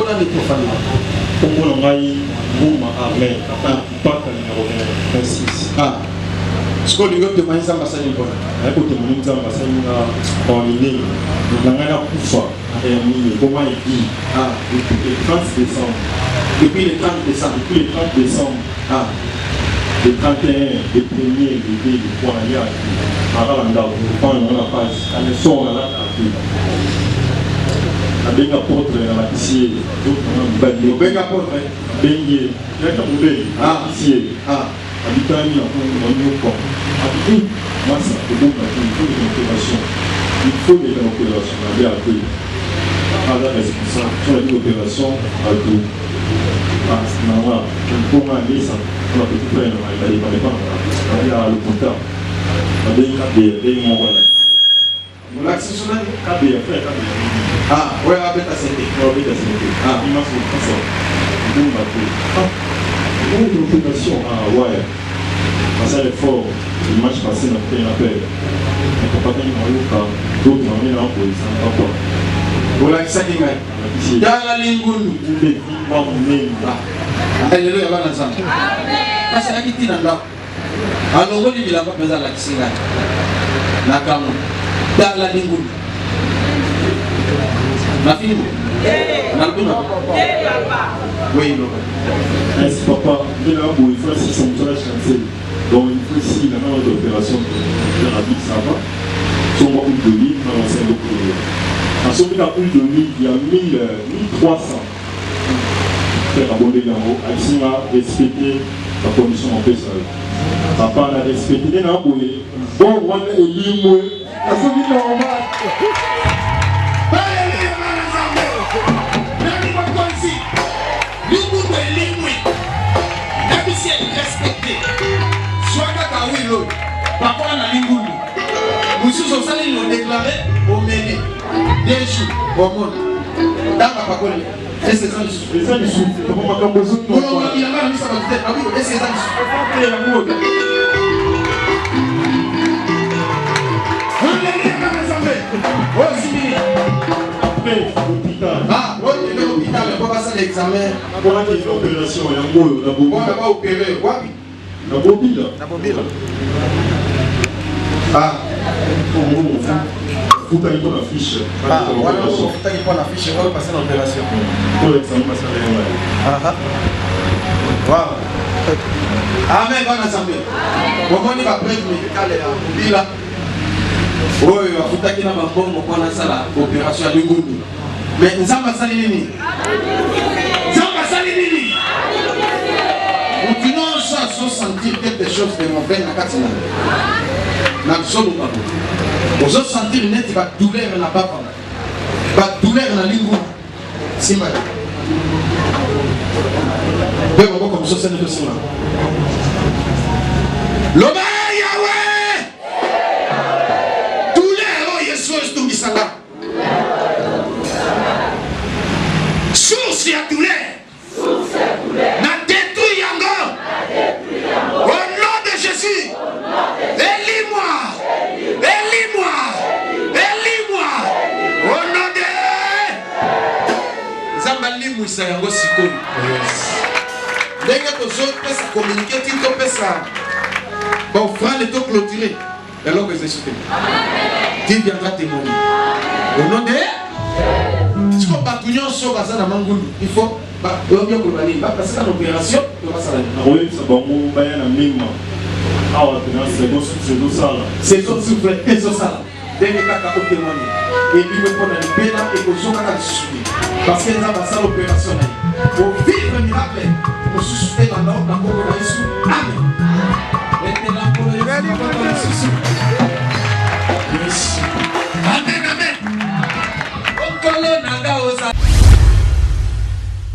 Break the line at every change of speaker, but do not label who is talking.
Komona ni profane.
Komona ngai Nguma Armel. Pas numéro 26.
Ah. Ce qu'on lui a demandé ça, c'est une bonne.
Avec le témoignage, c'est en ligne. Nous avons Koufa. Comment il dit?
Ah.
Depuis le 30 décembre.
Depuis le 30 décembre.
Depuis le 30 décembre.
Ah.
Le 31, le 1er, le 2, le 3, il y a Aralanda, on a la page, à l'échelle, on a la carte. Avec apôtre, on a la ici,
avec apôtre,
Bengue, il y a Kaboulé, ici, habitant, il y a un corps. Moi, ça fait beaucoup, il faut des opérations. Il faut des opérations, il y a deux. À la responsable, sur les opérations, à deux. Ah, c'est normal. Pour moi, ça. On a petit frère, il a pas il y a le comptable. Il y a des mots.
L'accès sur la
frère.
Ah, ouais, avec la CT.
Ah, il m'a fait ça. Une occupation. Ah, ouais. Ça, c'est fort. Le match passé, on a fait une appel. On peut pas tenir dans le cas. D'autres, on est là pour les sans-papa.
Voilà, ça qui m'a dit. Dans la ligne, vous Alléluia, va ensemble. Parce que qui tient là. Alors on dit il a pas besoin la kisinga. Na kamo. Dans la ligne. Na fini. Na tuna. Oui, non.
Est-ce papa, il a beau il faut si son tournage chancer. Donc il faut si la même opération de la vie ça va. Son beaucoup de livres dans l'ancien docteur. En somme il a plus de livres, il y a 1300. Abonné Gambo, Alcina a respecté la condition en paix. Papa a respecté les Namboué. Bon, on est limoué. À ce qui est normal.
Papa a l'ingulu. Vous avez déclaré au Méné. Des jours, au monde. Dans la parole. Est-ce que ça nous souffle? Ça nous souffle. Il n'a pas mis ça dans la tête. Ah oui, est-ce que ça nous souffle?
Après, l'hôpital.
Ah, oui, l'hôpital, on va passer l'examen.
On a fait l'opération, il y a un mot, la bobine.
On va opérer, oui.
La bobine.
Ah.
Faut pas y prendre la fiche.
Ah, voilà, faut pas y prendre la fiche, on va passer l'opération.
Pour l'examen, ça va aller.
Wow. Amen, bon assemblée. Comment on va prendre médical et la mobile? Oui, il faut que nous fassions l'opération à l'Ingouni. Mais nous avons fait nini? Continuons à sentir quelque chose de mauvais dans la Katina. Vous allez sentir une douleur dans la papa. Une douleur dans la ligne. Si mal. Vous voyez comme ça, c'est le dossier. L'Oba Yahweh! Douleur, oh Yeshua, tout ça là. Source à douleur. Na détruit yango. Au nom de Jésus. Élis-moi. Élis-moi. Élis-moi. Au nom de Zambali Moussa yango sikoni. Dès que tu as communiqué, tu as ça. Bon, frère, tu as clôturé. Alors que c'est sauté. Tu viendras témoigner. Au nom de si on bat tout le monde sur Bazar à Mangoulou, il faut bien passer dans l'opération.
Oui, ça va m'envoyer la même. Ah, c'est bon,
c'est tout souffle, et c'est ça. Dès que tu as témoigné. Et puis, on a une peine et qu'on s'en va soutenir. Parce que ça va faire l'opération. Pour vivre le miracle, pour soutenir dans l'ordre, dans le Amen. Maintenant, pour le Yes.